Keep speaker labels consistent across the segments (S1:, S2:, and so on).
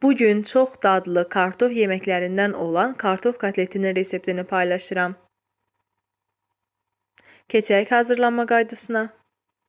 S1: Bugün çox dadlı kartof yeməklərindən olan kartof kotletinin reseptini paylaşıram. Keçək hazırlanma qaydasına.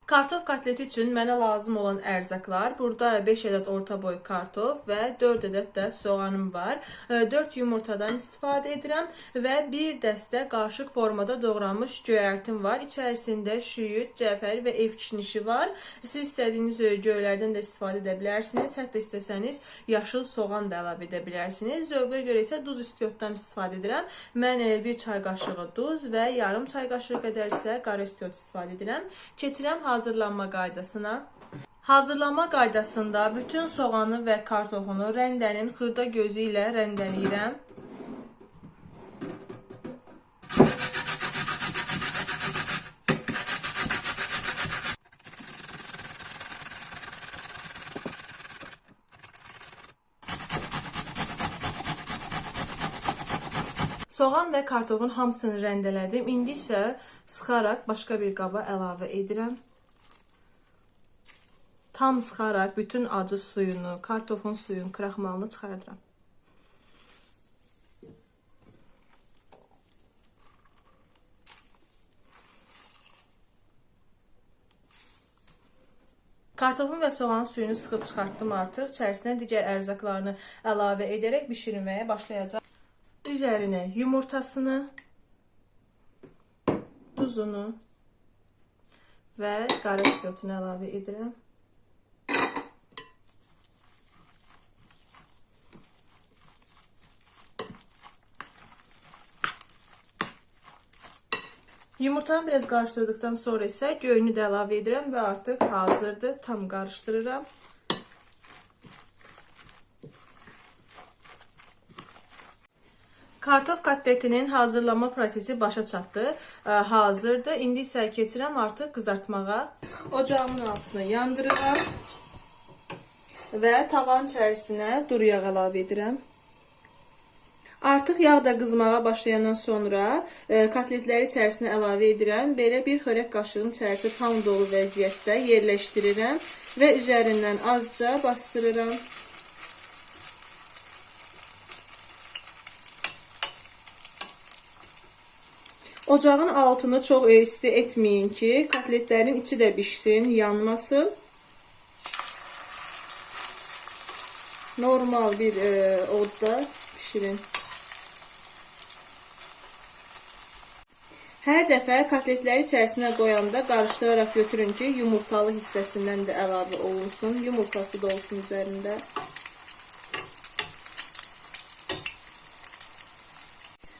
S1: Kartof kotleti üçün mənə lazım olan ərzaqlar: burada 5 ədəd orta boy kartof və 4 ədəd də soğanım var. 4 yumurtadan istifadə edirəm və bir dəstə qarışıq formada doğranmış göyərtim var. İçərisində şüyüd, cəfəri və ev kişnişi var. Siz istədiyiniz göylərdən də istifadə edə bilərsiniz. Hətta istəsəniz yaşıl soğan da əlavə edə bilərsiniz. Zövqə görə isə duz istiotdan istifadə edirəm. Mən 1 çay qaşığı duz və yarım çay qaşığı qədər isə qara istiot istifadə edirəm. Keçirəm hazırlanma qaydasına. Hazırlanma qaydasında bütün soğanı və kartofunu rəndənin xırda gözü ilə rəndələyirəm. Soğan və kartofun hamısını rəndələdim. İndi isə sıxaraq başqa bir qaba əlavə edirəm. Tam sıxaraq bütün acı suyunu, kartofun suyun kraxmalını çıxardıram. Kartofun və soğanın suyunu sıxıb çıxartdım artıq. İçərisinə digər ərzaqlarını əlavə edərək bişirməyə başlayacağım. Üzərinə yumurtasını, duzunu və qara istiotunu əlavə edirəm. Yumurtanı biraz qarışdırdıqdan sonra isə göyünü də əlavə edirəm və artıq hazırdır. Tam qarışdırıram. Kartof kotletinin hazırlanma prosesi başa çatdı. Hazırdır. İndi isə keçirəm artıq qızartmağa. Ocağımın altına yandırıram və tavanın içərisinə duru yağ əlavə edirəm. Artıq yağ da qızmağa başlayandan sonra kotletləri içərisinə əlavə edirəm. Belə bir xörək qaşığının içərisi tam dolu vəziyyətdə yerləşdirirəm və üzərindən azca bastırıram. Ocağın altını çox isti etməyin ki, kotletlərin içi də bişsin, yanmasın. Normal bir odda pişirin. Hər dəfə kotletləri içərisinə qoyanda qarışdıraraq götürün ki, yumurtalı hissəsindən də əlavə olunsun. Yumurtası da olsun üzərində.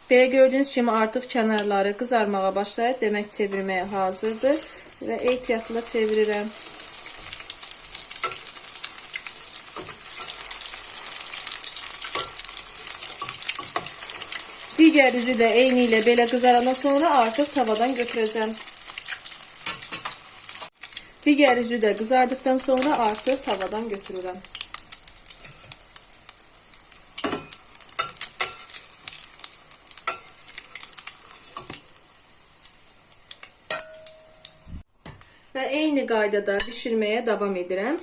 S1: Belə gördüyünüz kimi artıq kənarları qızarmağa başlayıb, demək çevirməyə hazırdır və ehtiyatla çevirirəm. Digər üzü də eyni ilə belə qızarandan sonra artıq tavadan götürəcəm. Digər üzü də qızardıqdan sonra artıq tavadan götürürəm. Və eyni qaydada bişirməyə davam edirəm.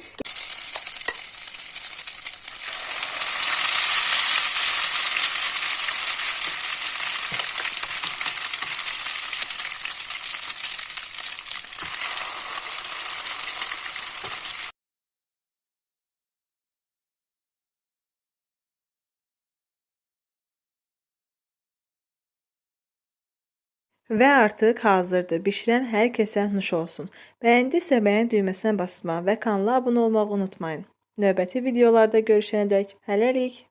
S1: Və artıq hazırdır. Bişirən hər kəsə nuş olsun. Bəyəndisə bəyən düyməsinə basmağı və kanala abunə olmağı unutmayın. Növbəti videolarda görüşənədək hələlik.